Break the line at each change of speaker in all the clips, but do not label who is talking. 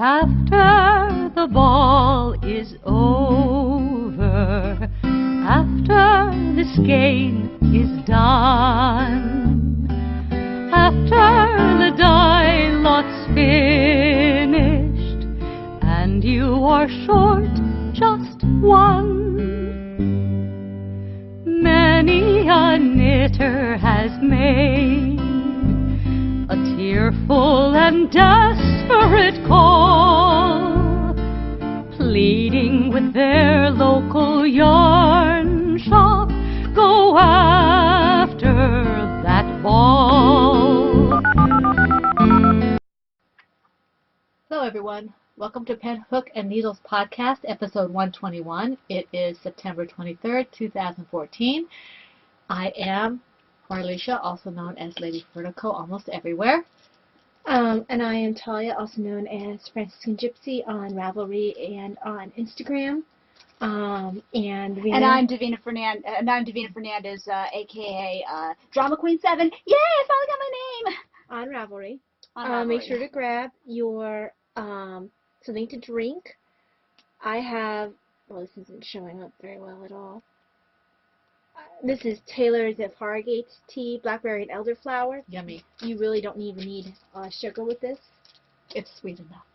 After the ball is over, after this game is done, after the die lot's finished, and you are short just one, many a knitter has made a tearful and desperate call, pleading with their local yarn shop, go after that ball. Hello everyone, welcome to Pen, Hook, and Needles Podcast, episode 121. It is September 23rd, 2014. I am Marlisha, also known as Lady Vertico, almost everywhere.
And I am Talia, also known as Franciscan Gypsy on Ravelry and on Instagram. And
I'm Davina Fernandez, aka Drama Queen 7. Yay! I finally got my name
on Ravelry.
On
Make
Ravelry.
sure to grab your something to drink. I have. Well, this isn't showing up very well at all. This is Taylor's at Hargate's tea, blackberry and elderflower.
Yummy.
You really don't even need sugar with this.
It's sweet enough.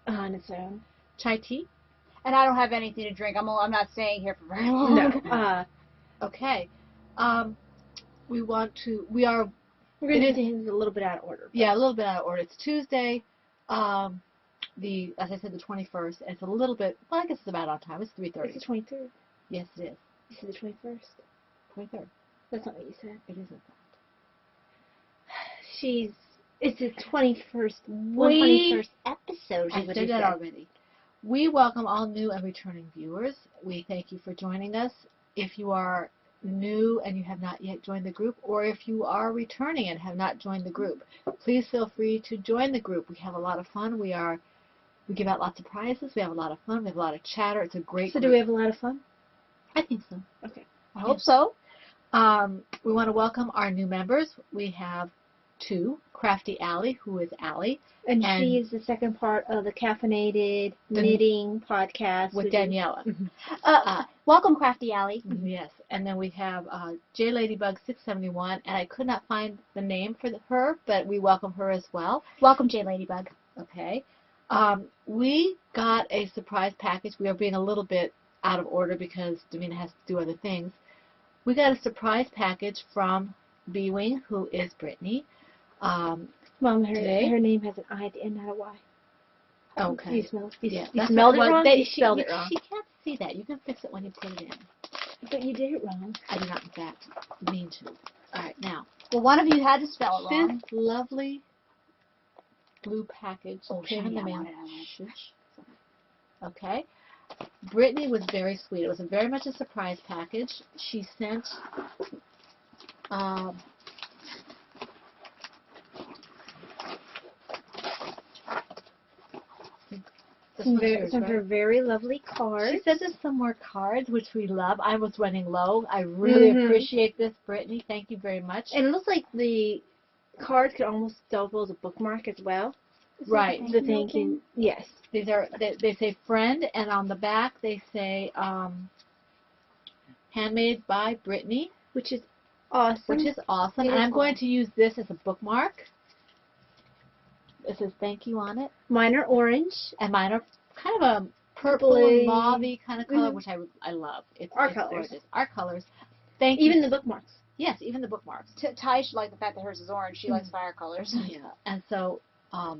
On its own.
Chai tea?
And I don't have anything to drink. I'm not staying here for very long.
No.
Okay. We're going to
do things a little bit out of order.
Yeah, a little bit out of order. It's Tuesday, as I said, the 21st. And it's a little bit, well, I guess it's about on time. It's 3:30.
It's the 23rd.
Yes, it is.
This is the 21st.
23rd.
That's not what you said.
It isn't that.
It's the 21st, 121st episode.
I said that already. We welcome all new and returning viewers. We thank you for joining us. If you are new and you have not yet joined the group, or if you are returning and have not joined the group, please feel free to join the group. We have a lot of fun. We give out lots of prizes. We have a lot of fun. We have a lot of chatter. It's a great group.
Do we have a lot of fun?
I think so.
Okay.
I hope so.
We want to welcome our new members. We have two, Crafty Allie, who is Allie.
And she is the second part of the caffeinated knitting podcast
with Daniela.
Welcome, Crafty Allie.
Yes. And then we have J Ladybug 671, and I could not find the name for her, but we welcome her as well.
Welcome, J Ladybug.
Okay. We got a surprise package. We are being a little bit out of order because Davina has to do other things. We got a surprise package from B-Wing, who is Brittany.
Mom, her name has an I at the end, not a Y.
Okay.
You smelled it
wrong?
You spelled it wrong.
She can't see that. You can fix it when you put it in.
But you did it wrong.
I do not, in fact, mean to. All right, now.
Well, one of you had to spell it wrong.
This lovely blue package came in the mail. Okay. Brittany was very sweet. It was very much a surprise package. She sent
some of her very lovely cards.
She sent us some more cards, which we love. I was running low. I really appreciate this, Brittany. Thank you very much.
And it looks like the cards could almost double as a bookmark as well.
Right.
The thank you. Yes.
These are, they say friend, and on the back they say handmade by Brittany.
Which is awesome.
And I'm going to use this as a bookmark. It says thank you on it.
Mine are orange.
And mine are kind of a purple and mauve-y kind of color, which I love. It's
colors.
Gorgeous. Our colors. Thank you.
Even the bookmarks.
Yes, even the bookmarks.
Ty should like the fact that hers is orange. She likes fire colors.
Yeah, and so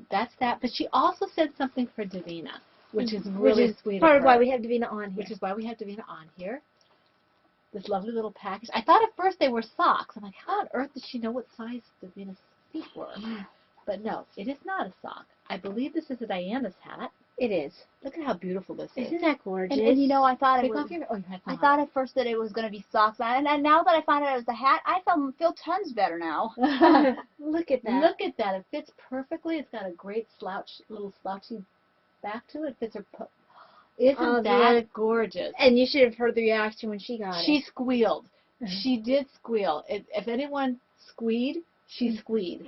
that's that. But she also said something for Davina, which is really sweet.
Part of why we have Davina on here.
Which is why we have Davina on here. This lovely little package. I thought at first they were socks. I'm like, how on earth did she know what size Davina's feet were? But no, it is not a sock. I believe this is a Diana's hat.
It is.
Look at how beautiful this is.
Isn't that gorgeous?
And you know, I thought
Take off your,
I thought at first that it was going to be socks, and now that I found out it was a hat, I feel tons better now.
Look at that.
Look at that. It fits perfectly. It's got a great little slouchy back to it. Fits her. Isn't that gorgeous?
And you should have heard the reaction when she got it.
She squealed. She did squeal. If anyone squeed, she squeed.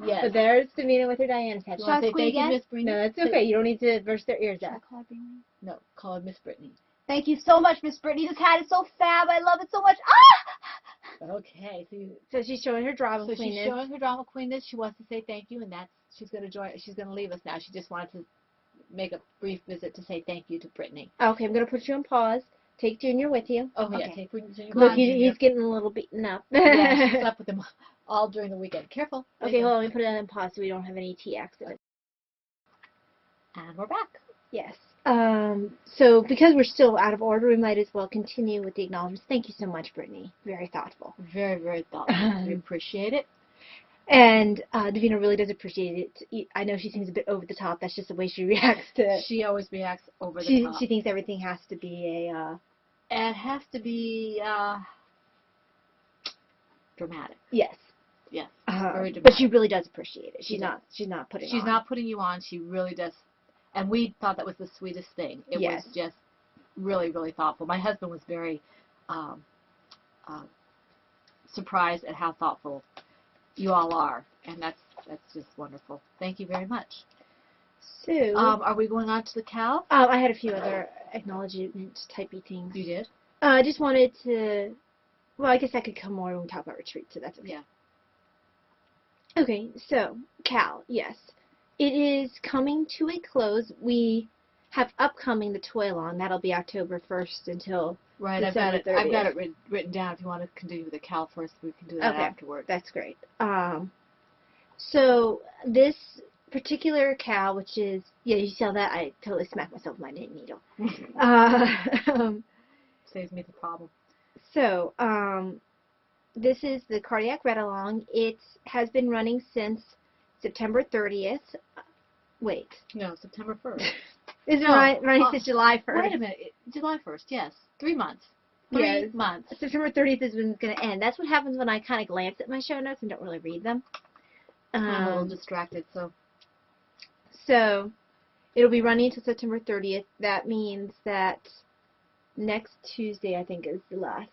Yes.
But there's Davina with her Diana's hat.
You
Shall I
want to say
squeak
thank you,
again?
Miss Brittany?
No, that's okay. You don't need to burst their ears
Should I
out.
call her Brittany?
No, call her Miss Brittany.
Thank you so much, Miss Brittany. This hat is so fab. I love it so much. Ah!
Okay,
So she's showing her drama
so she's
queenness.
showing her drama queenness. She wants to say thank you, and she's going to join. She's going to leave us now. She just wanted to make a brief visit to say thank you to Brittany.
Okay, I'm going to put you on pause. Take Junior with you.
Oh, yeah,
Okay.
take Junior.
Look, he's getting a little beaten up.
Yeah, she slept with him all during the weekend. Careful.
Okay, hold on. Let me put it on pause so we don't have any tea accidents.
And we're back.
Yes. So because we're still out of order, we might as well continue with the acknowledgments. Thank you so much, Brittany. Very thoughtful.
Very, very thoughtful. We appreciate it.
And Davina really does appreciate it. I know she seems a bit over the top. That's just the way she reacts to.
She always reacts over the top.
She thinks everything has to be a.
It has to be dramatic.
Yes.
Yes.
Very
dramatic.
but she really does appreciate it. She's not putting.
She's
on.
not putting you on. She really does. And we thought that was the sweetest thing. It
Yes.
was just really, really thoughtful. My husband was very surprised at how thoughtful you all are, and that's just wonderful. Thank you very much.
So,
are we going on to the cow?
I had a few other acknowledgement typey things.
You did?
I just wanted to. Well, I guess I could come more when we talk about retreat, so that's okay.
Yeah.
Okay, so Cal, yes, it is coming to a close. We have upcoming the Toy-Along. That'll be October 1st until.
Right,
December
I've got
30th.
it written down. If you want to continue with the cow first, we can do that
Okay.
afterward.
That's great. So this particular cow, which is, yeah, you saw that? I totally smacked myself with my knitting needle.
Saves me the problem.
So, this is the Cardiac Read-Along. It has been running since September 30th. Wait.
No, September 1st.
It's been
No,
running since July 1st.
Wait a minute. July 1st, yes. 3 months.
Yes.
3 months.
September 30th is when it's going to end. That's what happens when I kind of glance at my show notes and don't really read them.
I'm a little distracted, so.
So, it'll be running until September 30th. That means that next Tuesday, I think, is the last.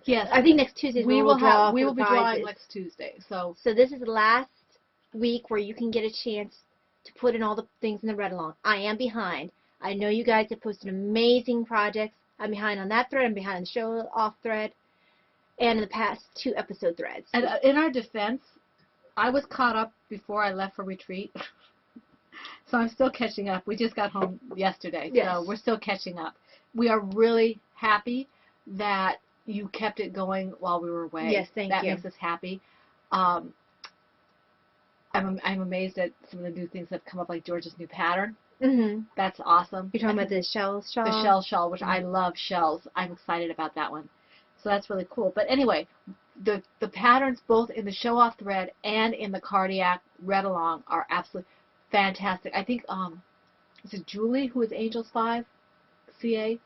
Yes.
I think next Tuesday
we
will draw.
We
for
will be
prizes.
drawing next Tuesday. So
this is the last week where you can get a chance to put in all the things in the read-along. I am behind. I know you guys have posted amazing projects. I'm behind on that thread. I'm behind on the show-off thread. And in the past 2 episode threads.
And in our defense, I was caught up before I left for retreat. So I'm still catching up. We just got home yesterday,
Yes.
so we're still catching up. We are really happy that you kept it going while we were away.
Yes, thank
that
you.
makes us happy. I'm amazed at some of the new things that have come up, like George's new pattern.
Mm-hmm.
That's awesome.
You're talking about the shell shawl?
The shell shawl, which I love shells. I'm excited about that one. So that's really cool. But anyway, the patterns both in the show-off thread and in the Cardiac Read-Along are absolutely fantastic. I think, is it Julie, who is Angels 5 CA?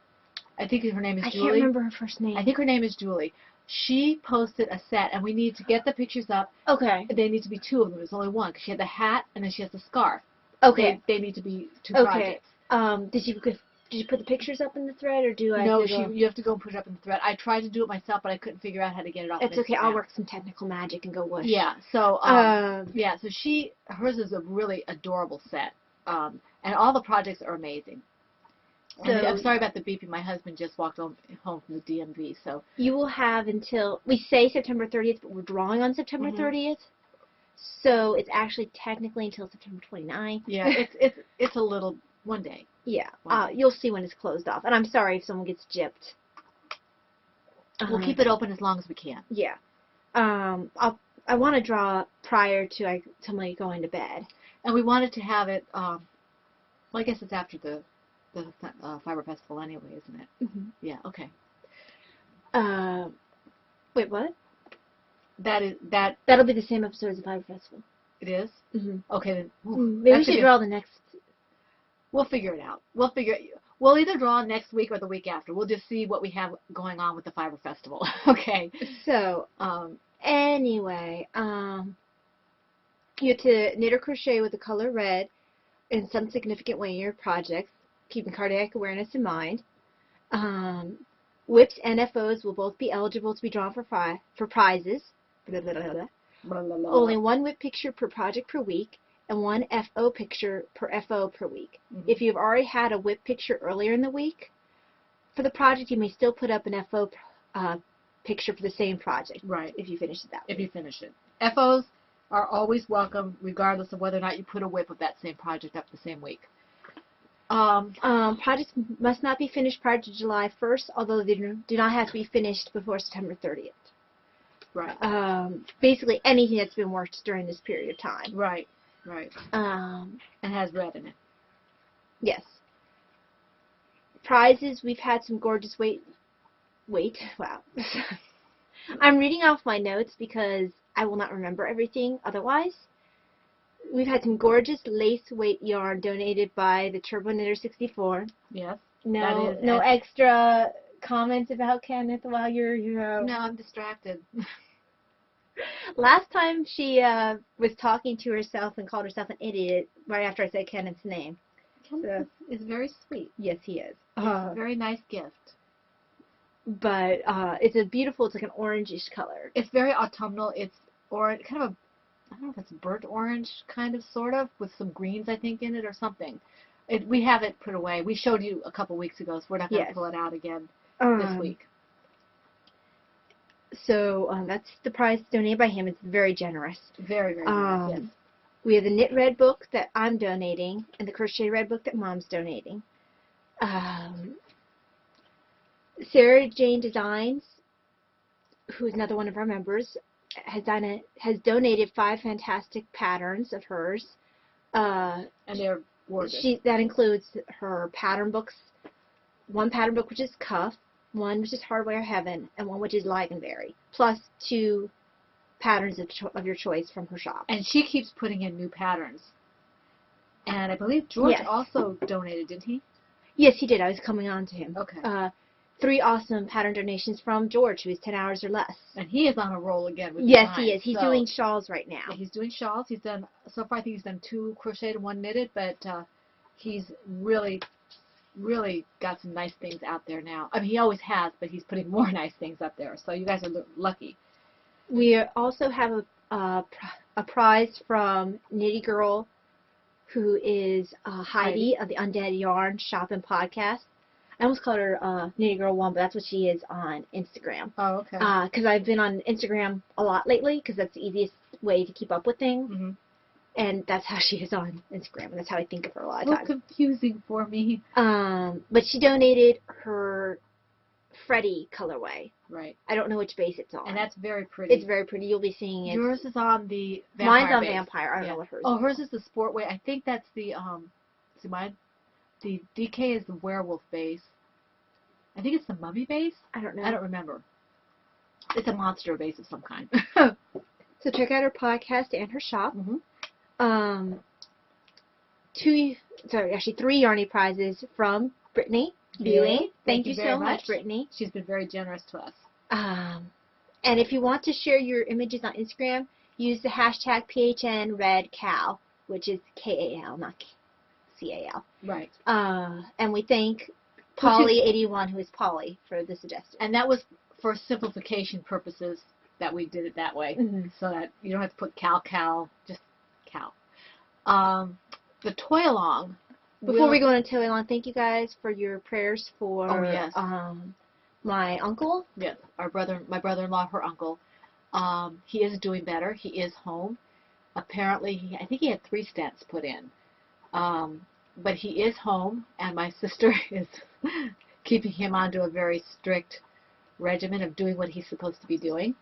I think her name is Julie.
I can't remember her first name.
I think her name is Julie. She posted a set, and we need to get the pictures up.
Okay.
They need to be 2 of them. There's only one, because she had the hat, and then she has the scarf.
Okay.
They need to be 2
Okay.
projects.
Did you put the pictures up in the thread, or do I?
No,
have to go?
you have to go and put it up in the thread. I tried to do it myself, but I couldn't figure out how to get it off.
It's okay.
Instagram.
I'll work some technical magic and go whoosh.
Yeah. So
Yeah.
So hers is a really adorable set, and all the projects are amazing.
So
I'm sorry about the beeping. My husband just walked home from the DMV, so
you will have until we say September 30th, but we're drawing on September 30th. So it's actually technically until September 29th.
yeah, it's a little one day.
Yeah.
One day.
You'll see when it's closed off. And I'm sorry if someone gets gypped.
We'll keep it open as long as we can.
Yeah. I want to draw prior to me going to bed.
And we wanted to have it. Well, I guess it's after the Fiber Festival anyway, isn't it?
Mm-hmm.
Yeah. Okay.
Wait, what?
That'll
be the same episode as the Fiber Festival.
It is?
Mm-hmm.
Okay, then.
Maybe we should draw the next.
We'll figure it out. We'll either draw next week or the week after. We'll just see what we have going on with the Fiber Festival. Okay.
So, anyway, you have to knit or crochet with the color red in some significant way in your projects, keeping cardiac awareness in mind. Whips and FOs will both be eligible to be drawn for prizes. Blah, blah, blah, blah.
Blah, blah, blah.
only one WIP picture per project per week, and one FO picture per FO per week. If you've already had a WIP picture earlier in the week for the project, you may still put up an FO picture for the same project.
Right.
If you finish it that way.
If you finish it. FOs are always welcome, regardless of whether or not you put a WIP of that same project up the same week.
Projects must not be finished prior to July 1st, although they do not have to be finished before September 30th.
Right.
Basically anything that's been worked during this period of time.
Right. Right. And has red in it.
Yes. Prizes, we've had some gorgeous wow. I'm reading off my notes because I will not remember everything otherwise. We've had some gorgeous lace weight yarn donated by the Turbo Knitter 64.
Yes.
No extra comments about Kenneth while you're
No, I'm distracted.
Last time she was talking to herself and called herself an idiot right after I said Kenneth's name.
Kenneth is very sweet.
Yes, he is.
It's a very nice gift.
But it's like an orangish color.
It's very autumnal. It's orange, kind of I don't know if it's burnt orange, kind of, sort of, with some greens, I think, in it or something. We have it put away. We showed you a couple weeks ago, so we're not going to pull it out again this week.
So that's the prize donated by him. It's very generous.
Very, very generous, yes.
We have the Knit Red book that I'm donating and the Crochet Red book that Mom's donating. Sarah Jane Designs, who is another one of our members, has donated 5 fantastic patterns of hers.
And they're gorgeous.
That includes her pattern books, one pattern book which is Cuff, one which is Hardware Heaven, and one which is Livenberry, plus 2 patterns of your choice from her shop.
And she keeps putting in new patterns. And I believe George also donated, didn't he?
Yes, he did. I was coming on to him.
Okay.
3 awesome pattern donations from George, who is 10 hours or less.
And he is on a roll again with
Yes,
design,
he is. He's doing shawls right now.
Yeah, he's doing shawls. He's done, so far I think he's done 2 crocheted, 1 knitted, but he's really got some nice things out there now. I mean, he always has, but he's putting more nice things up there. So you guys are lucky.
We also have a prize from Knitty Girl, who is Heidi of the Undead Yarn Shop and Podcast. I almost called her Knitty Girl 1, but that's what she is on Instagram.
Oh, okay.
Because I've been on Instagram a lot lately, because that's the easiest way to keep up with things.
Mm-hmm.
And that's how she is on Instagram, and that's how I think of her a lot of times.
It's a little confusing for me.
But she donated her Freddy colorway.
Right.
I don't know which base it's on.
And that's very pretty.
It's very pretty. You'll be seeing it.
Yours is on the Vampire
Mine's on
base.
Vampire. I don't know what hers is.
Oh, hers is the Sportway. I think that's the, see mine? The DK is the Werewolf base. I think it's the Mummy base.
I don't know.
I don't remember. It's a monster base of some kind.
So check out her podcast and her shop.
Mm-hmm.
3 Yarny prizes from Brittany Viewing. Thank you so much, Brittany.
She's been very generous to us.
And if you want to share your images on Instagram, use the hashtag PHNRedCal, which is KAL, not CAL.
Right.
And we thank Polly81, who is Polly, for the suggestion.
And that was for simplification purposes that we did it that way, so that you don't have to put Cal, just Cal. The Toy Along.
Before we go into Toy Along, thank you guys for your prayers for my uncle.
Yes, my brother-in-law, her uncle. He is doing better. He is home. Apparently, I think he had 3 stents put in. But he is home, and my sister is keeping him onto a very strict regimen of doing what he's supposed to be doing.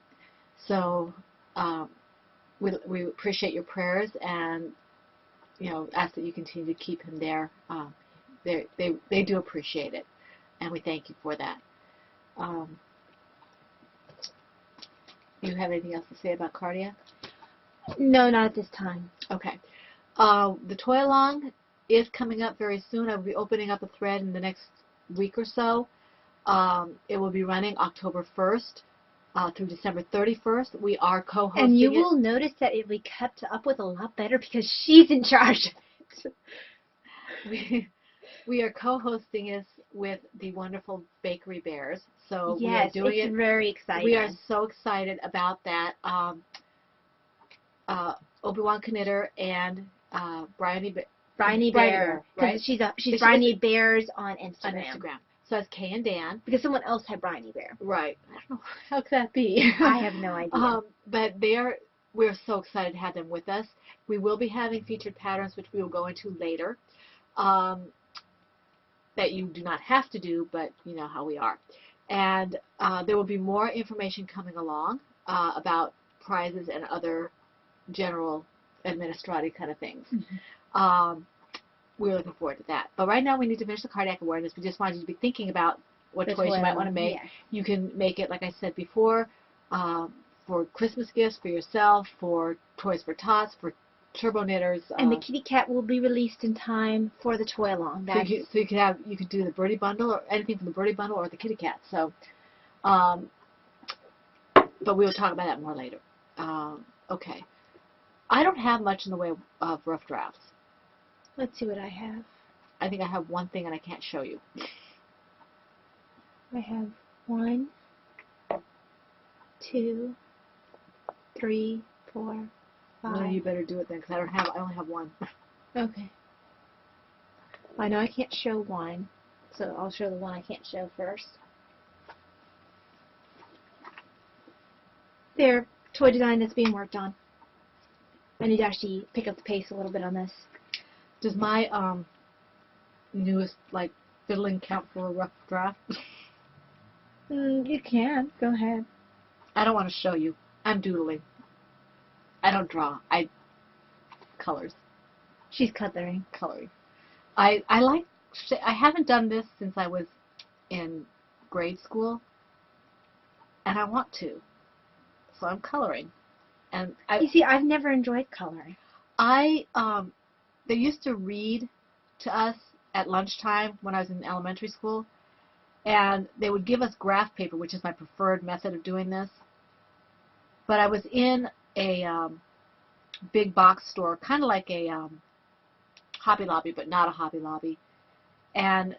So we appreciate your prayers, and ask that you continue to keep him there. They do appreciate it, and we thank you for that. You have anything else to say about Cardia?
No, not at this time.
Okay. The Toy Along is coming up very soon. I will be opening up a thread in the next week or so. It will be running October 1st through December 31st. We are co-hosting
And you will notice that it will be kept up with a lot better because she's in charge.
We are co-hosting this with the wonderful Bakery Bears. So
yes,
we are doing
it's very exciting.
We are so excited about that. Obi-Wan Knitter and Bryony
Bryony
Bryony
Bear.
Bear, right?
She's
Is she-
Bryony Bears on
on
Instagram.
Instagram. So that's Kay and Dan.
Because someone else had Bryony Bear.
Right. I don't know. How could that be?
I have no idea.
But we're so excited to have them with us. We will be having featured patterns, which we will go into later, that you do not have to do, but you know how we are. And there will be more information coming along about prizes and other general administrative kind of things. We're looking forward to that. But right now we need to finish the cardiac awareness. We just wanted you to be thinking about what
The
toys you
toy
might want to
one,
make.
yes.
You can make it, like I said before, for Christmas gifts for yourself, for Toys for Tots, for Turbo Knitters.
And the kitty cat will be released in time for the toy along.
so you could do the Birdie bundle or anything from the Birdie bundle or the kitty cat. So, but we will talk about that more later. Okay. I don't have much in the way of rough drafts.
Let's see what I have.
I think I have one thing and I can't show you.
I have 1, 2, 3, 4, 5.
No, you better do it then, because I only have one.
Okay. I know I can't show one, so I'll show the one I can't show first. There, toy design that's being worked on. I need to actually pick up the pace a little bit on this.
Does my newest fiddling count for a rough draft?
You can. Go ahead.
I don't want to show you. I'm doodling. I don't draw. I colors.
She's coloring.
Coloring. I haven't done this since I was in grade school, and I want to. So I'm coloring. And
You see, I've never enjoyed coloring.
They used to read to us at lunchtime when I was in elementary school, and they would give us graph paper, which is my preferred method of doing this. But I was in a big box store, kind of like a Hobby Lobby, but not a Hobby Lobby. And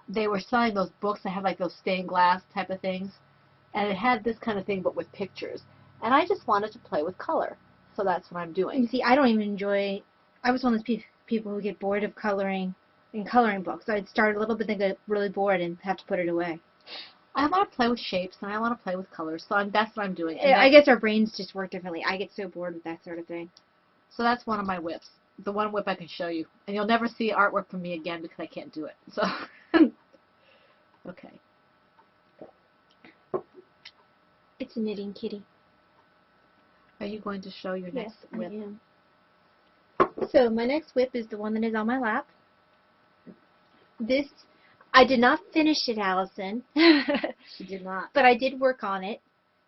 they were selling those books that have like those stained glass type of things. And it had this kind of thing, but with pictures. And I just wanted to play with color. So that's what I'm doing.
You see, I don't even enjoy... I was one of those people who get bored of coloring in coloring books. So I'd start a little bit, then get really bored and have to put it away.
I want to play with shapes, and I want to play with colors. So that's what I'm doing.
I guess our brains just work differently. I get so bored with that sort of thing.
So that's one of my whips. The one whip I can show you. And you'll never see artwork from me again because I can't do it. So, okay.
It's a knitting kitty.
Are you going to show your next whip?
I am. So my next whip is the one that is on my lap. This, I did not finish it, Allison.
She did not.
But I did work on it.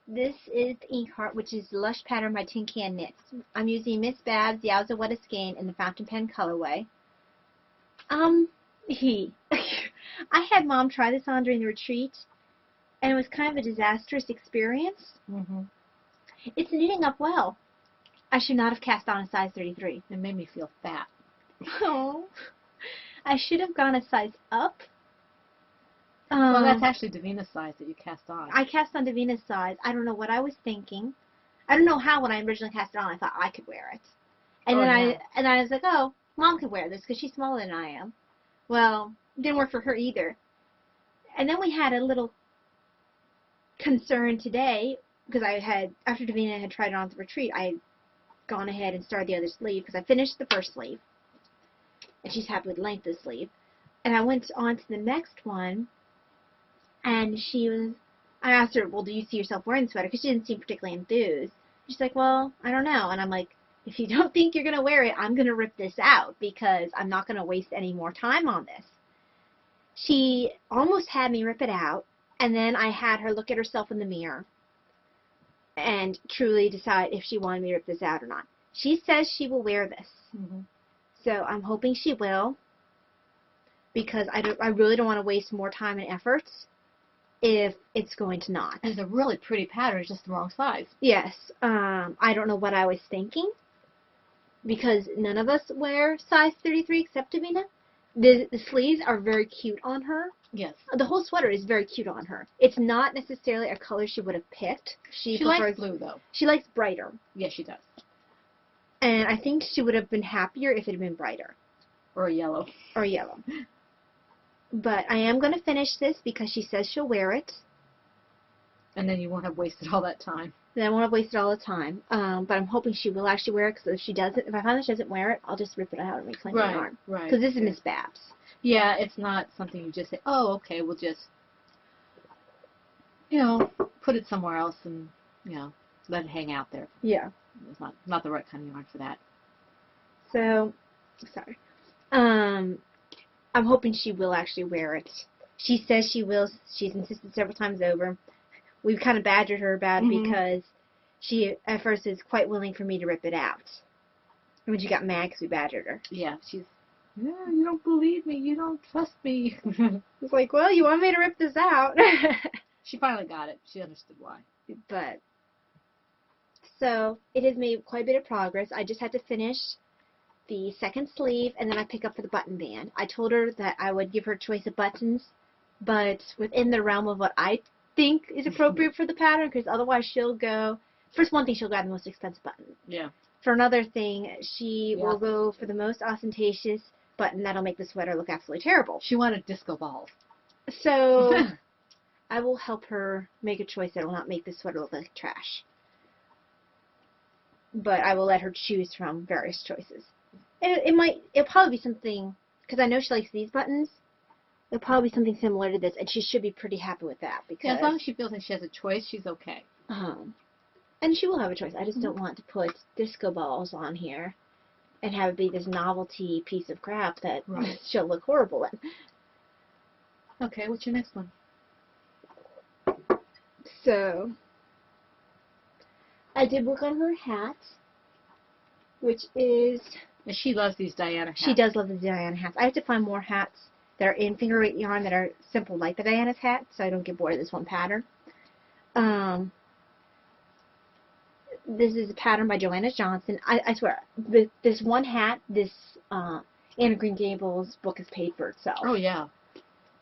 This is the ink heart, which is Lush Pattern by Tin Can Knits. I'm using Miss Babs, the Yowza What a Skein, in the fountain pen colorway. I had Mom try this on during the retreat, and it was kind of a disastrous experience.
Mm-hmm.
It's knitting up well. I should not have cast on a size 33.
It made me feel fat.
Oh, I should have gone a size up.
Well, that's actually Davina's size that you cast on.
I cast on Davina's size. I don't know what I was thinking. I don't know how when I originally cast it on I thought I could wear it. And then I was like, oh, Mom could wear this because she's smaller than I am. Well, it didn't work for her either. And then we had a little concern today because after Davina had tried it on the retreat, I had gone ahead and started the other sleeve because I finished the first sleeve. And she's happy with the length of the sleeve. And I went on to the next one. And I asked her, well, do you see yourself wearing the sweater? Because she didn't seem particularly enthused. She's like, well, I don't know. And I'm like, if you don't think you're going to wear it, I'm going to rip this out because I'm not going to waste any more time on this. She almost had me rip it out. And then I had her look at herself in the mirror and truly decide if she wanted me to rip this out or not. She says she will wear this.
Mm-hmm.
So I'm hoping she will because I really don't want to waste more time and efforts if it's going to not.
It's a really pretty pattern, it's just the wrong size.
Yes. I don't know what I was thinking because none of us wear size 33 except Davina. The sleeves are very cute on her.
Yes.
The whole sweater is very cute on her. It's not necessarily a color she would have picked. She
likes blue, though.
She likes brighter.
Yes, she does.
And I think she would have been happier if it had been brighter.
Or a yellow.
Or yellow. But I am going to finish this because she says she'll wear it.
And then you won't have wasted all that time.
Then I won't have wasted all the time. But I'm hoping she will actually wear it, because if I find that she doesn't wear it, I'll just rip it out and make plenty of yarn.
Right.
Because this is Miss Babs.
Yeah, it's not something you just say, oh, okay, we'll just, you know, put it somewhere else and, you know, let it hang out there.
Yeah.
It's not the right kind of yarn for that.
So, sorry. I'm hoping she will actually wear it. She says she will. She's insisted several times over. We've kind of badgered her about it because she, at first, is quite willing for me to rip it out. And when she got mad because we badgered her.
Yeah, yeah, you don't believe me. You don't trust me.
It's like, well, you want me to rip this out.
She finally got it. She understood why.
But, so, it has made quite a bit of progress. I just had to finish the second sleeve, and then I pick up for the button band. I told her that I would give her a choice of buttons, but within the realm of what I think is appropriate for the pattern, because otherwise she'll go, first one thing, she'll grab the most expensive button.
Yeah.
For another thing, she will go for the most ostentatious button that'll make the sweater look absolutely terrible.
She wanted disco balls.
So I will help her make a choice that will not make the sweater look like trash. But I will let her choose from various choices. It'll probably be something, because I know she likes these buttons, it'll probably be something similar to this, and she should be pretty happy with that. Because,
yeah, as long as she feels like she has a choice, she's okay.
And she will have a choice. I just don't want to put disco balls on here and have it be this novelty piece of crap that she'll look horrible in.
Okay, what's your next one?
So, I did work on her hat, which is...
And she loves these Diana hats.
She does love the Diana hats. I have to find more hats that are in finger eight yarn that are simple like the Diana's hat, so I don't get bored of this one pattern. This is a pattern by Joanna Johnson. I swear, this one hat, this Anna Green Gables book is paid for itself.
Oh, yeah.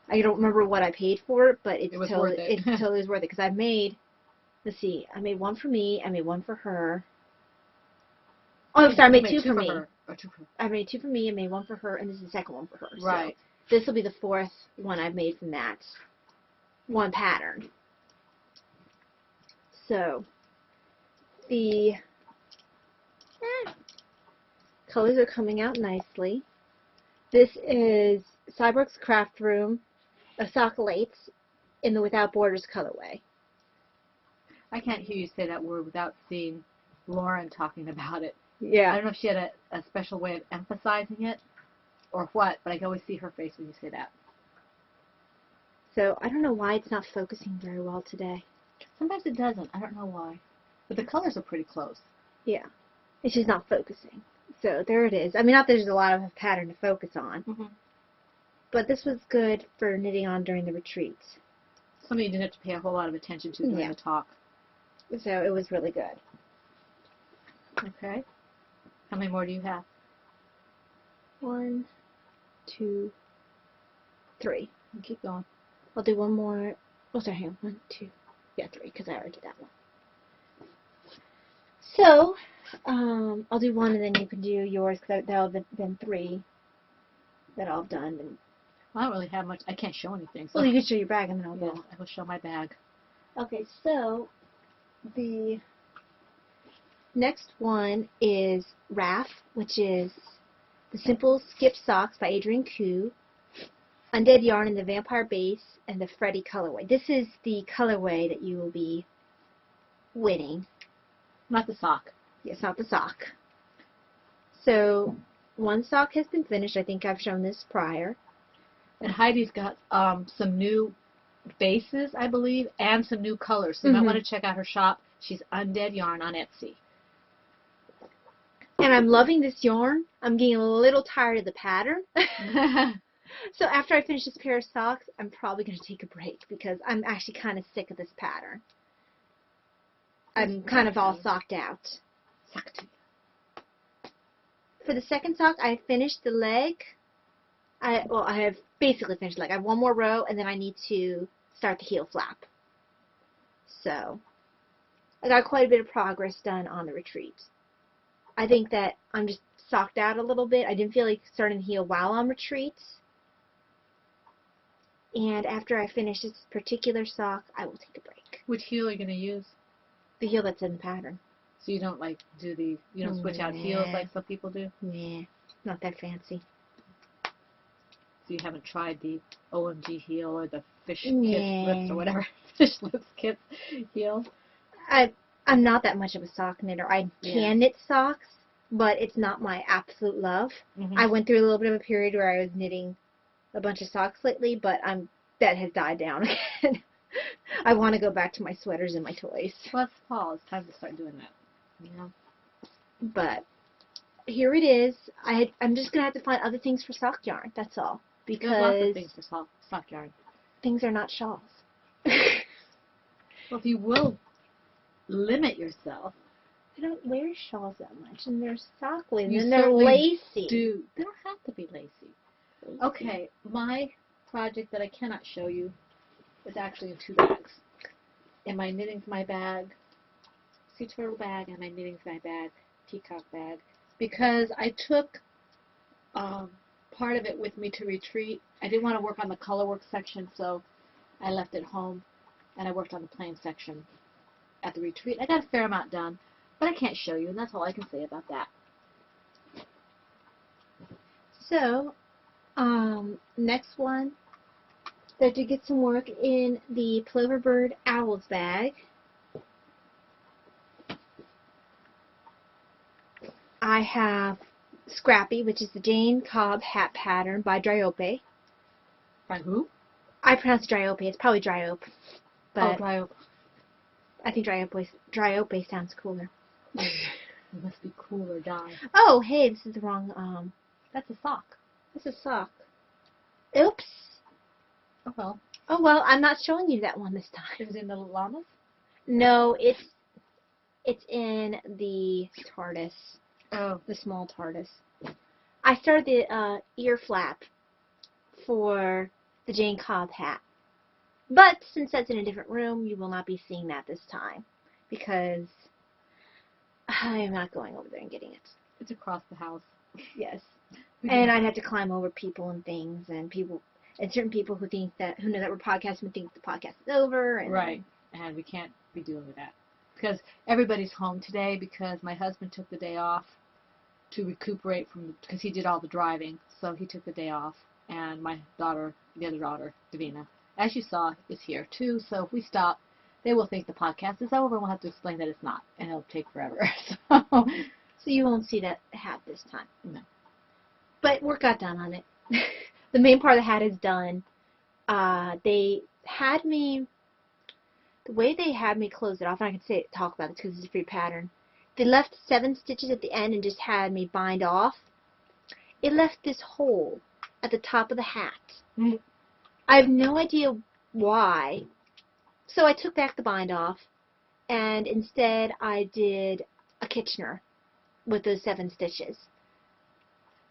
I don't remember what I paid for it, but it
worth it.
It totally is worth it, because I made, let's see, I made one for me, I made one for her. Oh, sorry, I made two for me. I made two for me, I made one for her, and this is the second one for her.
Right.
So this will be the fourth one I've made from that one pattern. So, the colors are coming out nicely. This is Cyborg's Craft Room Sockolates in the Without Borders colorway.
I can't hear you say that word without seeing Lauren talking about it.
Yeah.
I don't know if she had a special way of emphasizing it or what, but I can always see her face when you say that.
So I don't know why it's not focusing very well today.
Sometimes it doesn't. I don't know why. But the colors are pretty close.
Yeah. It's just not focusing. So there it is. I mean, not that there's a lot of pattern to focus on. But this was good for knitting on during the retreat.
Something you didn't have to pay a whole lot of attention to during the talk.
So it was really good.
Okay. How many more do you have?
1, 2, 3.
Keep going.
I'll do one more. Oh, sorry, hang on. 1, 2. Yeah, 3, because I already did that one. So, I'll do one, and then you can do yours, because that'll have been 3 that I've done. And
I don't really have much. I can't show anything. So
well, you can show your bag, and then I'll
go. I will show my bag.
Okay, so the next one is RAF, which is the Simple Skip Socks by Adrienne Koo, Undead Yarn in the Vampire Base, and the Freddy colorway. This is the colorway that you will be winning.
Not the sock.
Yes, not the sock. So, one sock has been finished. I think I've shown this prior.
And Heidi's got some new bases, I believe, and some new colors. So you might want to check out her shop. She's Undead Yarn on Etsy.
And I'm loving this yarn. I'm getting a little tired of the pattern. So after I finish this pair of socks, I'm probably going to take a break because I'm actually kind of sick of this pattern. I'm kind of all socked out. For the second sock, I finished the leg. I have basically finished the leg. I have one more row, and then I need to start the heel flap. So, I got quite a bit of progress done on the retreat. I think that I'm just socked out a little bit. I didn't feel like starting to heal while on retreats. And after I finish this particular sock, I will take a break.
Which heel are you going to use?
The heel that's in the pattern.
So you don't like do the, you don't switch out heels like some people do?
Yeah, not that fancy.
So you haven't tried the OMG heel or the fish kiss
Yeah.
lips or whatever, fish lips kiss heel?
I'm not that much of a sock knitter. I
Yeah.
can knit socks, but it's not my absolute love.
Mm-hmm.
I went through a little bit of a period where I was knitting a bunch of socks lately, but that has died down again. I want to go back to my sweaters and my toys.
Well, it's fall. It's time to start doing that. You know?
But here it is. I'm just going to have to find other things for sock yarn. That's all.
There's lots of
Because
things for sock yarn.
things are not shawls.
Well, if you will limit yourself,
I don't wear shawls that much, and they're sockly,
You
and they're
certainly
lacy.
they don't have to be lacy. Okay, my project that I cannot show you is actually in 2 bags. In my knitting's my bag, sea turtle bag, and my knitting's my bag, peacock bag, because I took part of it with me to retreat. I didn't want to work on the colorwork section, so I left it home, and I worked on the plain section at the retreat. I got a fair amount done, but I can't show you, and that's all I can say about that.
So, next one, I did get some work in the Ploverbird Owls bag. I have Scrappy, which is the Jane Cobb hat pattern by Dryope.
By who?
I pronounce it Dryope. It's probably Dryope, but
Dryope.
I think Dryope sounds cooler.
It must be cool or die.
Oh, hey, this is the wrong,
That's a sock.
this is sock. Oops.
Oh well.
Oh, well, I'm not showing you that one this time.
It was in the llamas?
No, it's in the TARDIS,
Oh.
the small TARDIS. I started the ear flap for the Jane Cobb hat. But since that's in a different room, you will not be seeing that this time because I am not going over there and getting it.
It's across the house.
Yes. And I'd have to climb over people and things and certain people who know that we're podcasting would think the podcast is over. And
Right. And we can't be doing that. Because everybody's home today because my husband took the day off to recuperate because he did all the driving. So he took the day off. And my daughter, the other daughter, Davina, as you saw, is here too. So if we stop, they will think the podcast is over and we'll have to explain that it's not. And it'll take forever.
So you won't see that hat this time.
No.
But work got done on it. The main part of the hat is done. The way they had me close it off, and I can talk about it because it's a free pattern. They left 7 stitches at the end and just had me bind off. It left this hole at the top of the hat.
Mm.
I have no idea why. So I took back the bind off, and instead I did a Kitchener with those 7 stitches.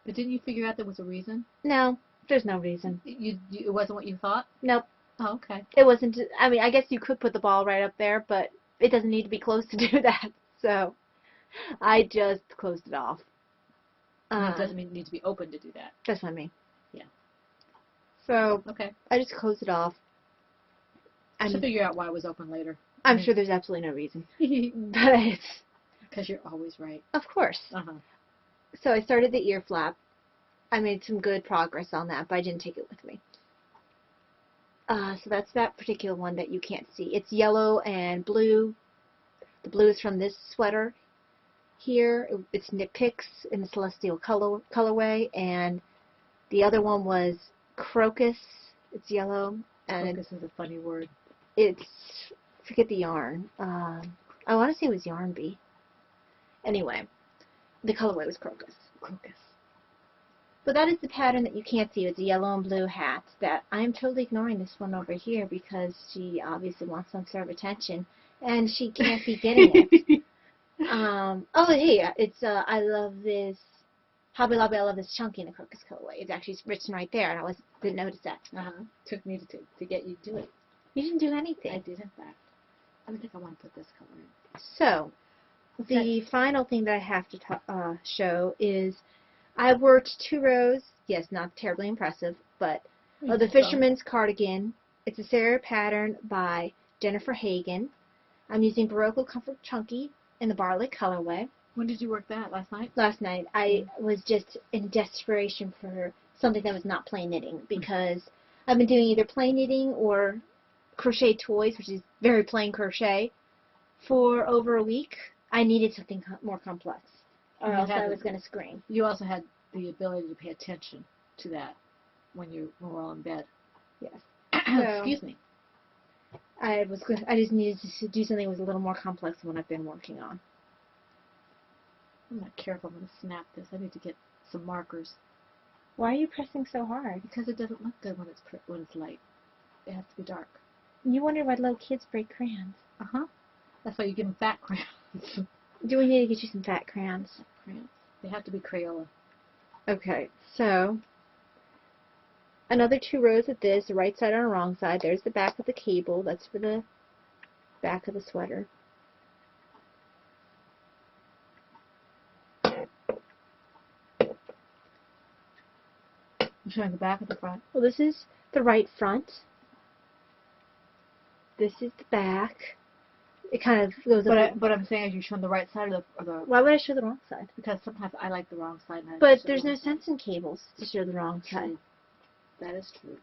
But didn't you figure out there was a reason?
No, there's no reason.
It wasn't what you thought?
Nope.
Oh, okay.
It wasn't, I mean, I guess you could put the ball right up there, but it doesn't need to be close to do that. So I just closed it off.
It doesn't need to be open to do that.
That's what I mean.
Yeah.
So
Okay.
I just closed it off.
I should figure out why it was open later.
I'm sure there's absolutely no reason. But
Because you're always right.
of course.
Uh-huh.
So I started the ear flap. I made some good progress on that, but I didn't take it with me. So that's that particular one that you can't see. It's yellow and blue. The blue is from this sweater here. It's Knit Picks in the Celestial colorway, and the other one was Crocus. It's yellow, and
Crocus is a funny word.
it's, forget the yarn. I want to say it was Yarn Bee. Anyway, the colorway was Crocus.
Crocus.
So that is the pattern that you can't see. It's a yellow and blue hat that I'm totally ignoring this one over here because she obviously wants some sort of attention and she can't be getting it. Oh, hey, it's, I love this, Hobby Lobby, I love this chunky in the Crocus colorway. It's actually written right there and I didn't notice that.
Uh-huh. Took me to get you to do it.
You didn't do
I
anything.
did, in fact. I think I want to put this color in.
So, The final thing that I have to show is I worked 2 rows. Yes, not terribly impressive, but the Fisherman's Cardigan. It's a Sarah pattern by Jennifer Hagen. I'm using Barocco Comfort Chunky in the Barley colorway.
When did you work that? Last night?
Last night. I was just in desperation for something that was not plain knitting because I've been doing either plain knitting or crochet toys, which is very plain crochet, for over a week. I needed something more complex, or else I was going to scream.
You also had the ability to pay attention to that when you were all in bed.
Yes.
Excuse me.
I just needed to do something that was a little more complex than what I've been working on.
I'm not careful. I'm going to snap this. I need to get some markers.
Why are you pressing so hard?
Because it doesn't look good when it's light. It has to be dark.
You wonder why little kids break crayons.
Uh-huh. That's why you give them fat crayons.
Do we need to get you some fat crayons?
Crayons. They have to be Crayola.
Okay, so another 2 rows of this, the right side on the wrong side. There's the back of the cable. That's for the back of the sweater.
I'm showing the back of the front.
Well, this is the right front. This is the back. It kind of goes up.
But I'm saying, are you showing the right side or the?
Why would I show the wrong side?
Because sometimes I like the wrong side.
But there's no sense in cables to show the wrong side.
That is true.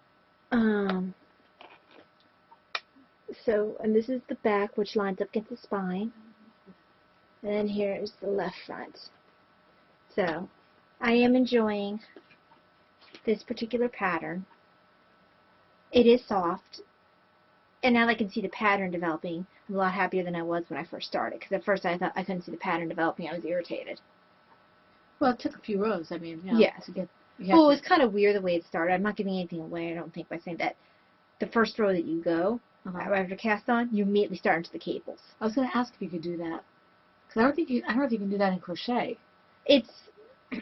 So, and this is the back, which lines up against the spine. And then here is the left front. So, I am enjoying this particular pattern. It is soft. And now that I can see the pattern developing, I'm a lot happier than I was when I first started. Because at first I thought I couldn't see the pattern developing. I was irritated.
Well, it took a few rows. I mean,
yes.
To get.
Well, it was kind of weird the way it started. I'm not giving anything away, I don't think, by saying that the first row that you go, after cast on, you immediately start into the cables.
I was going to ask if you could do that. Because I don't know if you can do that in crochet.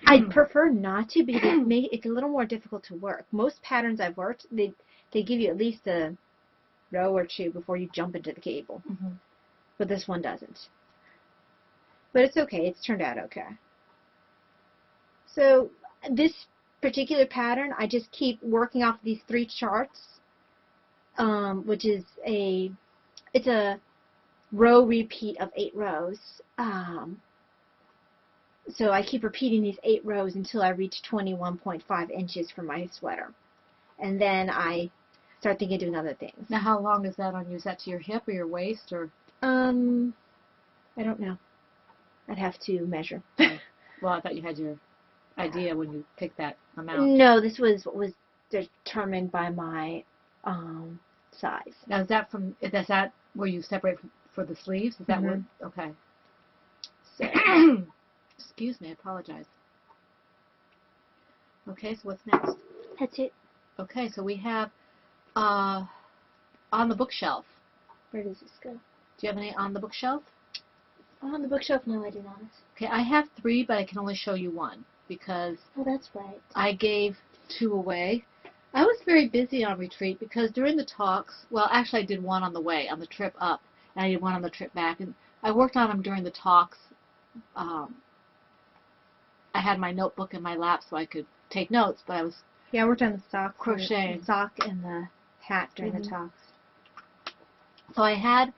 I'd prefer not to because it's a little more difficult to work. Most patterns I've worked, they give you at least a row or 2 before you jump into the cable. But this one doesn't. But it's okay. It's turned out okay. So this particular pattern, I just keep working off these 3 charts, which is it's a row repeat of 8 rows. So I keep repeating these 8 rows until I reach 21.5 inches for my sweater. And then I start thinking of doing other things.
Now, how long is that on you? Is that to your hip or your waist? Or
I don't know. I'd have to measure.
Well, I thought you had your idea when you picked that amount.
No, this was what was determined by my size.
Now, is that where you separate for the sleeves? Is that where? Okay. So, excuse me, I apologize. Okay, so what's next?
That's it.
Okay, so we have on the bookshelf.
Where does this go?
Do you have any on the bookshelf?
On the bookshelf? No, I do not.
Okay, I have 3, but I can only show you 1 because
that's right.
I gave 2 away. I was very busy on retreat because during the talks, well, actually I did 1 on the way, on the trip up, and I did 1 on the trip back, and I worked on them during the talks. I had my notebook in my lap so I could take notes, but I was
I worked on the sock,
crocheting.
The sock and the hat during the talks.
So I had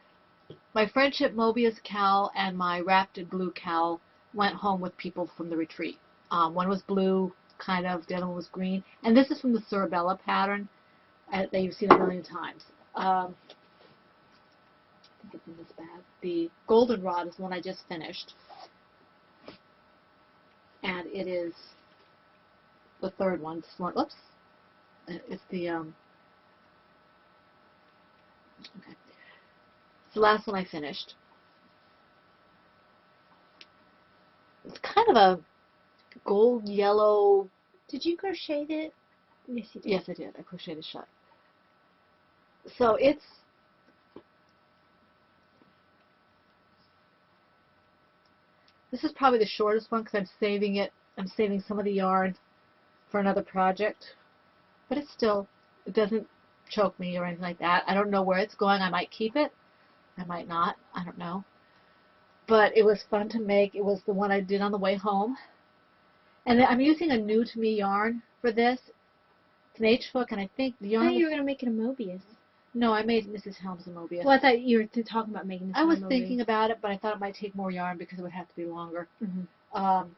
my Friendship Mobius cowl and my Wrapped in Blue cowl went home with people from the retreat. One was blue, kind of, the other one was green. And this is from the Sorabella pattern that you've seen a million times. I think it's in this bag. The Goldenrod is the one I just finished. And it is the 3rd one. This one, oops. It's the, okay. It's the last one I finished. It's kind of a gold yellow.
Did you crochet it? Yes, you did.
Yes, I did. I crocheted shut. So it's this is probably the shortest one because I'm saving it. I'm saving some of the yarn for another project, but it doesn't choke me or anything like that. I don't know where it's going. I might keep it. I might not. I don't know. but it was fun to make. It was the one I did on the way home. And I'm using a new to me yarn for this. It's an H-hook, and I think the
I
yarn.
thought you were going to make it a Mobius.
No, I made Mrs. Helms a Mobius.
Well, I thought you were talking about making this
I was
a Mobius.
thinking about it, but I thought it might take more yarn because it would have to be longer.
Mm-hmm.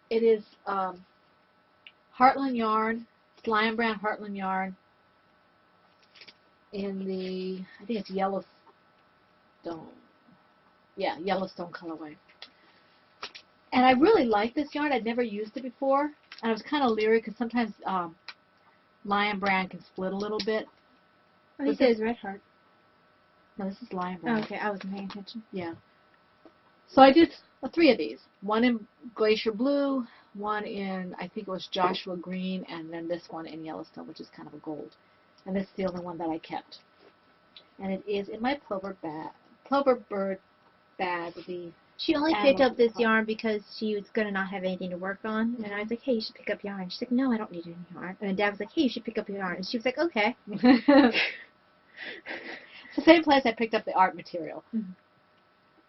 It is Heartland yarn, it's Lion Brand Heartland yarn in the, I think it's Yellowstone. Yeah, Yellowstone colorway. And I really like this yarn. I'd never used it before. And I was kind of leery because sometimes Lion Brand can split a little bit.
Oh, he says Red Heart.
No, this is Lion
Oh,
Brand.
okay, I wasn't paying attention.
Yeah. So I did 3 of these. One in Glacier Blue, one in, I think it was Joshua Green, and then this one in Yellowstone, which is kind of a gold. And this is the only one that I kept. And it is in my Plover Bird bag.
She only
Animal
picked up this
supply.
yarn because she was going to not have anything to work on. And I was like, hey, you should pick up yarn. She's like, no, I don't need any yarn. And then Dad was like, hey, you should pick up yarn. And she was like, okay.
It's the same place I picked up the art material.
Mm-hmm.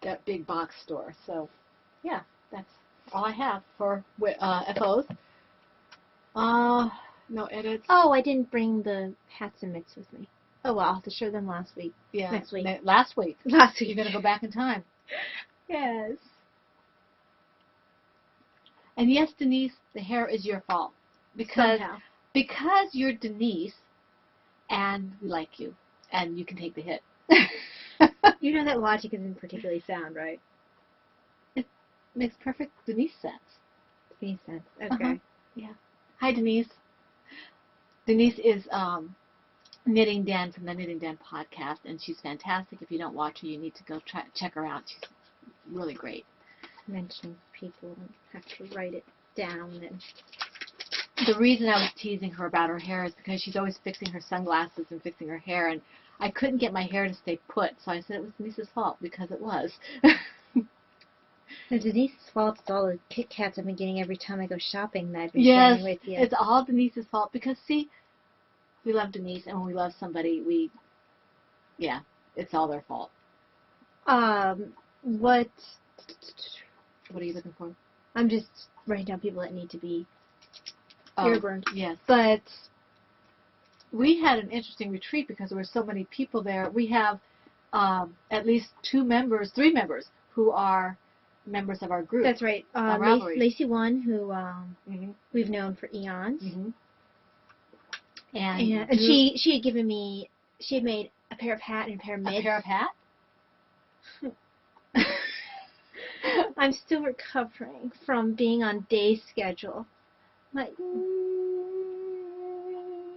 That big box store. So, yeah, that's all I have for FOs. No edits.
Oh, I didn't bring the hats and mitts with me. Oh, well, I'll have to show them last week.
Yeah,
Next week.
Last week.
Last
You're
week.
going to go back in time.
Yes.
And yes, Denise, the hair is your fault. Because you're Denise, and we like you, and you can take the hit.
You know that logic isn't particularly sound, right?
It makes perfect Denise sense.
Denise sense. Okay.
Uh-huh. Yeah. Hi, Denise. Denise is Knitting Dan from the Knitting Dan podcast, and she's fantastic. If you don't watch her, you need to go check her out. She's really great.
Mentioning people and have to write it down. And
the reason I was teasing her about her hair is because she's always fixing her sunglasses and fixing her hair, and I couldn't get my hair to stay put, so I said it was Denise's fault, because it was.
So Denise's fault is all the Kit Kats I've been getting every time I go shopping that I've been
Yes,
sharing with you.
it's all Denise's fault, because, see, we love Denise, and when we love somebody, it's all their fault.
What
are you looking for?
I'm just writing down people that need to be
Oh,
ear burned.
yes.
But
We had an interesting retreat because there were so many people there. We have at least 3 members who are members of our group.
that's right.
Ravelry.
Lacey One, who
Mm-hmm.
we've known for eons.
Mm-hmm.
And she had given me, she had made a pair of hat and a pair of mitts.
A pair of hat?
I'm still recovering from being on day schedule. Like,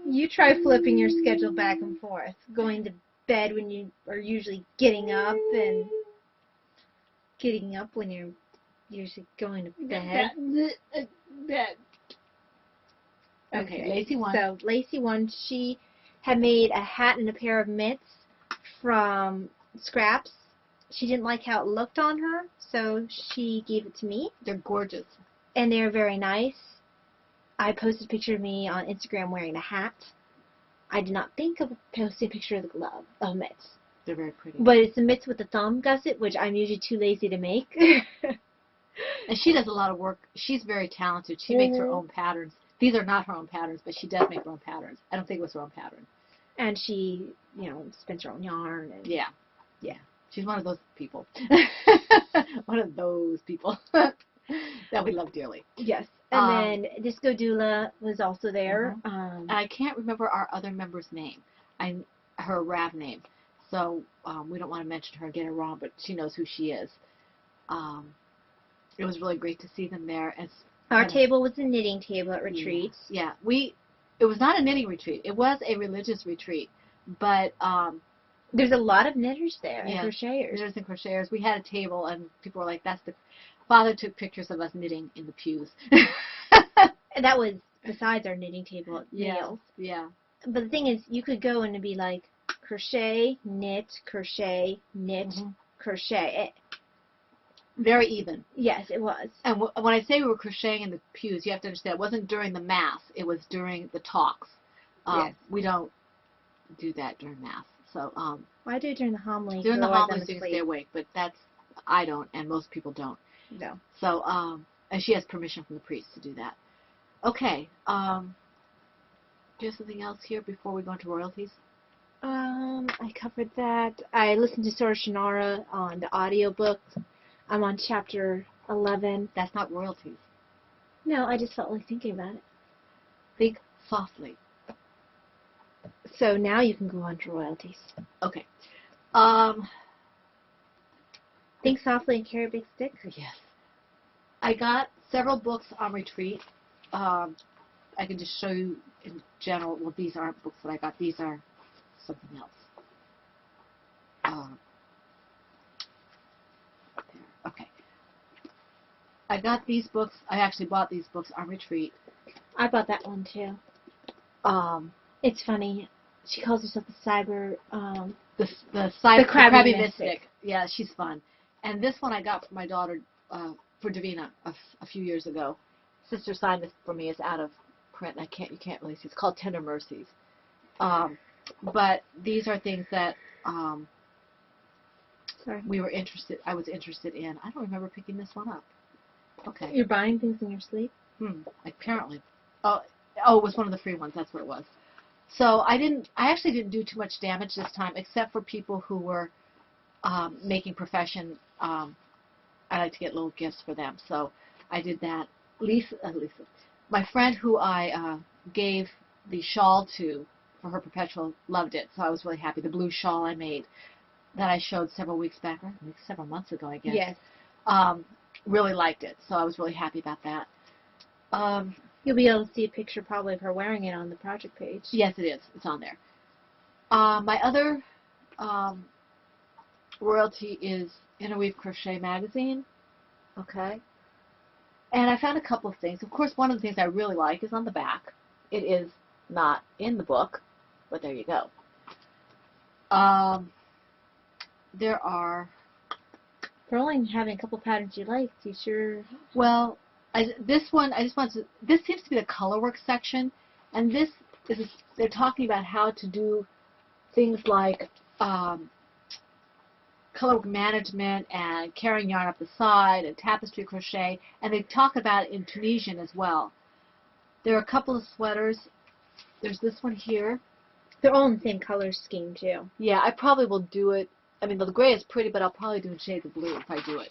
you try flipping your schedule back and forth, going to bed when you are usually getting up and getting up when you're usually going to bed.
Okay, Lacey One.
So Lacey One, she had made a hat and a pair of mitts from scraps. She didn't like how it looked on her, so she gave it to me.
They're gorgeous.
And they're very nice. I posted a picture of me on Instagram wearing the hat. I did not think of posting a picture of the glove, of mitts.
They're very pretty.
But it's the mitts with the thumb gusset, which I'm usually too lazy to make.
And she does a lot of work. She's very talented. She makes her own patterns. These are not her own patterns, but she does make her own patterns. I don't think it was her own pattern.
And she, spins her own yarn. And
Yeah. She's one of those people. One of those people that we love dearly.
Yes. And then Disco Doula was also there.
And I can't remember our other member's name. Her Rav name. So we don't want to mention her, get her wrong, but she knows who she is. It was really great to see them there. And
our table was a knitting table at retreats.
Yeah. It was not a knitting retreat. It was a religious retreat. But
there's a lot of knitters there,
yeah,
and crocheters.
Knitters and crocheters. We had a table, and people were like, Father took pictures of us knitting in the pews.
And that was besides our knitting table at
Yeah.
meals.
Yeah.
But the thing is, you could go and it'd be like crochet, knit, crochet, knit, crochet.
Very even.
Yes, it was.
And when I say we were crocheting in the pews, you have to understand, it wasn't during the Mass. It was during the talks.
Yes.
We don't do that during Mass. So
Well, I do it during the homily.
during the
otherwise
homilies,
I'm
you can
asleep.
stay awake, but that's I don't, and most people don't.
No.
So, and she has permission from the priest to do that. Okay. Do you have something else here before we go into royalties?
I covered that. I listened to Sora Shannara on the audiobook. I'm on chapter 11.
That's not royalties.
No, I just felt like thinking about it.
Think softly.
So now you can go on to royalties.
Okay.
Think softly and carry a big stick.
Yes. I got several books on retreat. I can just show you in general. Well, these aren't books that I got. These are something else. There. Okay. I got these books. I actually bought these books on retreat.
I bought that one too. It's funny. She calls herself the cyber.
The
Crabby
Crabby
Mystic.
Mystic. Yeah, she's fun. And this one I got for my daughter for Davina a few years ago. Sister signed this for me. It's out of print. You can't really see. It's called Tender Mercies. But these are things that
Sorry.
I was interested in. I don't remember picking this one up. Okay.
You're buying things in your sleep?
Apparently. Oh, it was one of the free ones. That's what it was. So I actually didn't do too much damage this time, except for people who were making profession. I like to get little gifts for them. So I did that. Lisa, my friend who I gave the shawl to for her perpetual, loved it. So I was really happy. The blue shawl I made that I showed several weeks back, or several months ago, I guess.
Yes.
Really liked it. So I was really happy about that.
You'll be able to see a picture probably of her wearing it on the project page.
Yes, it is. It's on there. My other royalty is Interweave Crochet Magazine. Okay. And I found a couple of things. Of course, one of the things I really like is on the back. It is not in the book, but there you go. There are...
For only having a couple patterns you liked, you sure...
Well, this one, I just want to... This seems to be the color work section, and this is... They're talking about how to do things like color work management and carrying yarn up the side and tapestry crochet, and they talk about it in Tunisian as well. There are a couple of sweaters. There's this one here.
They're all in the same color scheme, too.
Yeah, I probably will do it. I mean, the gray is pretty, but I'll probably do in shades of blue if I do it.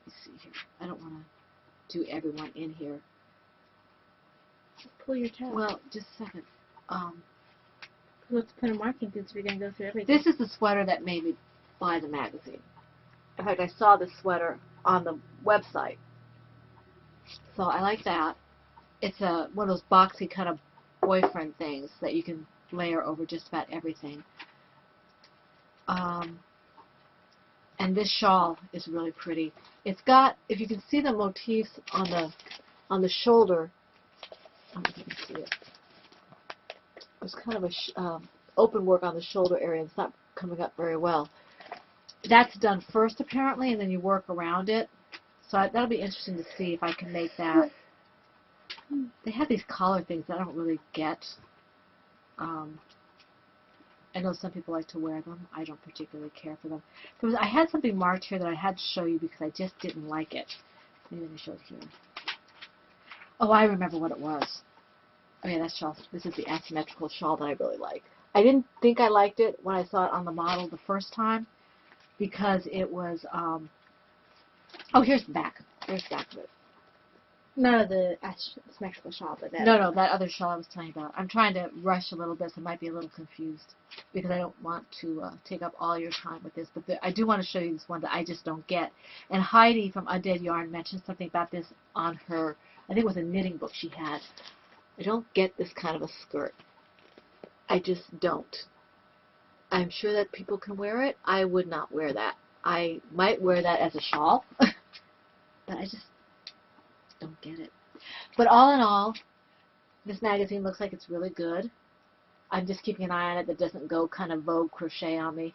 Let's see here. I don't want to do everyone in here.
Pull your tab.
Well, just a second.
We'll have to put a marking since we're going to go through everything.
This is the sweater that made me buy the magazine. In fact, I saw this sweater on the website. So I like that. It's one of those boxy kind of boyfriend things that you can layer over just about everything. And this shawl is really pretty. It's got, if you can see the motifs on the shoulder, I don't know if you can see it. There's kind of a open work on the shoulder area. It's not coming up very well. That's done first apparently, and then you work around it. So that'll be interesting to see if I can make that. They have these collar things that I don't really get. I know some people like to wear them. I don't particularly care for them. I had something marked here that I had to show you because I just didn't like it. Maybe let me show it here. Oh, I remember what it was. Oh yeah, that's shawl. This is the asymmetrical shawl that I really like. I didn't think I liked it when I saw it on the model the first time because it was, oh, here's the back. Here's the back of it.
Not the asymmetrical shawl, but that.
No, that other shawl I was telling you about. I'm trying to rush a little bit, so I might be a little confused because I don't want to take up all your time with this. But I do want to show you this one that I just don't get. And Heidi from Undead Yarn mentioned something about this on her, I think it was a knitting book she had. I don't get this kind of a skirt. I just don't. I'm sure that people can wear it. I would not wear that. I might wear that as a shawl, but I just don't get it. But all in all, this magazine looks like it's really good. I'm just keeping an eye on it that doesn't go kind of Vogue crochet on me,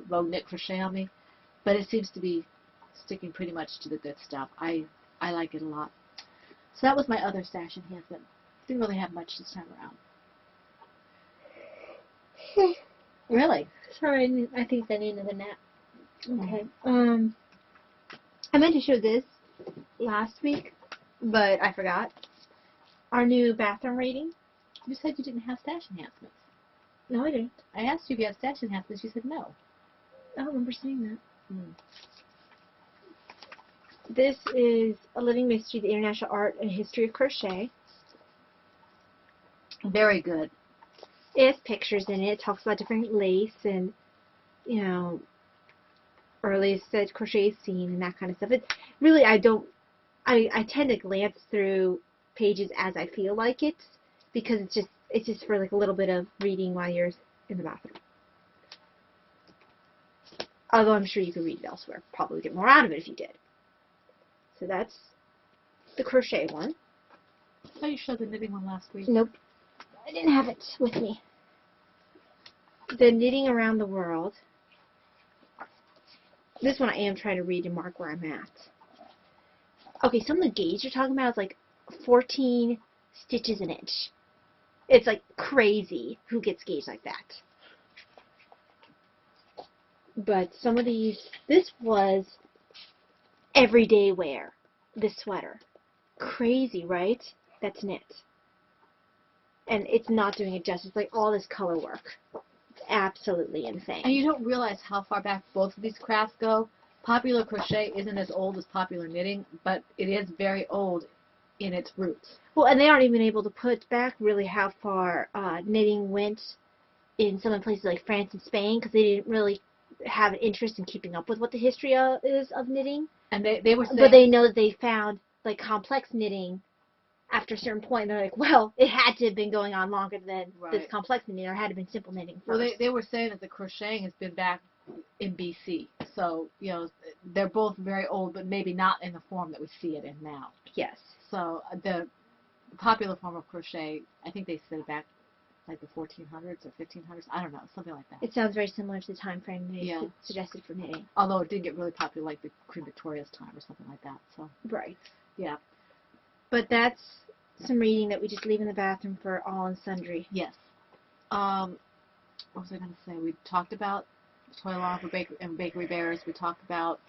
Vogue knit crochet on me. But it seems to be sticking pretty much to the good stuff. I like it a lot. So that was my other stash enhancement. Didn't really have much this time around. Really?
Sorry, I think I need another nap. Okay. I meant to show this last week, but I forgot. Our new bathroom rating.
You said you didn't have stash enhancements.
No, I didn't.
I asked you if you have stash enhancements. You said no.
I don't remember saying that.
Mm.
This is A Living Mystery, the International Art and History of Crochet.
Very good.
It has pictures in it. It talks about different lace and, earliest crochet scene and that kind of stuff. It's really, I tend to glance through pages as I feel like it, because it's just for like a little bit of reading while you're in the bathroom. Although I'm sure you could read it elsewhere. Probably get more out of it if you did. So that's the crochet one.
I thought you showed the knitting one last week.
Nope. I didn't have it with me. The Knitting Around the World. This one I am trying to read and mark where I'm at. Okay, some of the gauge you're talking about is like 14 stitches an inch. It's like crazy who gets gauge like that. But some of these, this was everyday wear, this sweater. Crazy, right? That's knit. And it's not doing it justice. Like all this color work. It's absolutely insane.
And you don't realize how far back both of these crafts go. Popular crochet isn't as old as popular knitting, but it is very old in its roots.
Well, and they aren't even able to put back really how far knitting went in some of the places like France and Spain, because they didn't really have an interest in keeping up with what the history is of knitting.
And they were saying,
but they know that they found like complex knitting after a certain point. They're like, well, it had to have been going on longer than this complex knitting, or it had to have been simple knitting first.
Well, they were saying that the crocheting has been back in BC. So, they're both very old, but maybe not in the form that we see it in now.
Yes.
So the popular form of crochet, I think they said back like the 1400s or 1500s. I don't know, something like that.
It sounds very similar to the time frame they suggested for knitting.
Although it did get really popular like the Queen Victoria's time or something like that. So
right.
Yeah.
But that's some reading that we just leave in the bathroom for all and sundry.
Yes. What was I going to say? We talked about Toy Along for Bakery Bears. We talked about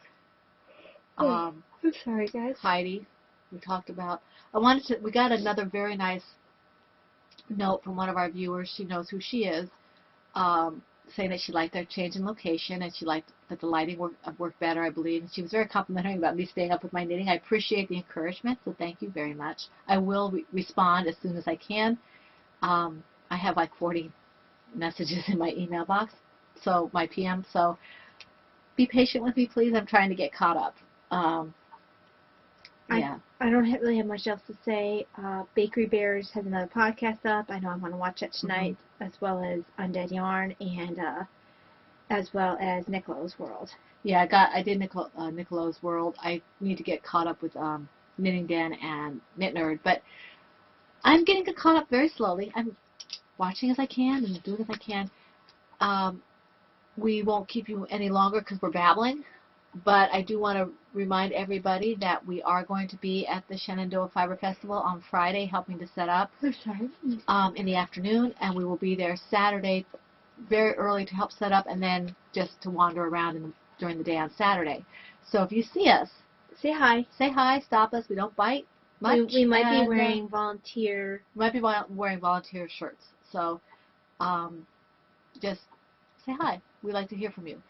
I'm sorry, guys.
Heidi. We talked about. We got another very nice note from one of our viewers. She knows who she is, saying that she liked their change in location and she liked that the lighting worked better, I believe. And she was very complimentary about me staying up with my knitting. I appreciate the encouragement, so thank you very much. I will respond as soon as I can. I have like 40 messages in my email box, so my PM. So be patient with me, please. I'm trying to get caught up. Yeah.
I don't really have much else to say. Bakery Bears has another podcast up. I know I'm going to watch it tonight, as well as Undead Yarn and as well as Nicolo's World.
Yeah, I did Nicolo's World. I need to get caught up with Knitting Den and Knit Nerd, but I'm getting caught up very slowly. I'm watching as I can and doing as I can. We won't keep you any longer because we're babbling. But I do want to remind everybody that we are going to be at the Shenandoah Fiber Festival on Friday, helping to set up in the afternoon, and we will be there Saturday very early to help set up, and then just to wander around during the day on Saturday. So if you see us,
say hi.
Say hi. Stop us. We don't bite much.
We might be wearing volunteer.
Might be wearing volunteer shirts. So just say hi. We'd like to hear from you.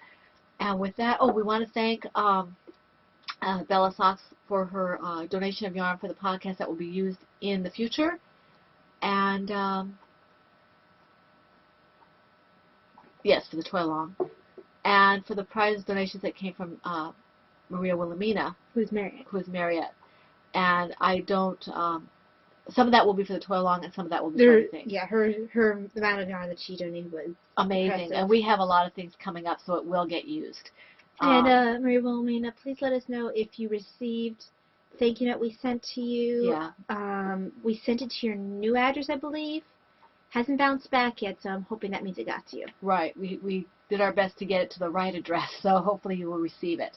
And with that, we want to thank Bella Socks for her donation of yarn for the podcast that will be used in the future. And, yes, for the Toy Along. And for the prize donations that came from Maria Wilhelmina.
Who's Marriott.
And I don't, some of that will be for the Toy Along and some of that will be for other things.
Yeah, the amount of yarn that she donated was
amazing.
Impressive.
And we have a lot of things coming up, so it will get used.
And Maria Wilhelmina, please let us know if you received the thank you note we sent to you.
Yeah.
We sent it to your new address, I believe. Hasn't bounced back yet, so I'm hoping that means it got to you.
Right. We did our best to get it to the right address, so hopefully you will receive it.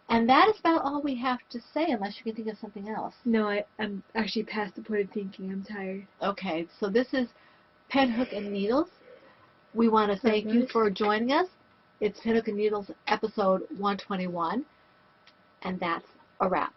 And that is about all we have to say, unless you can think of something else.
No, I'm actually past the point of thinking. I'm tired.
Okay, so this is Pen, Hook, and Needles. We want to thank you
good.
for joining us. It's Pinhook and Needles episode 121, and that's a wrap.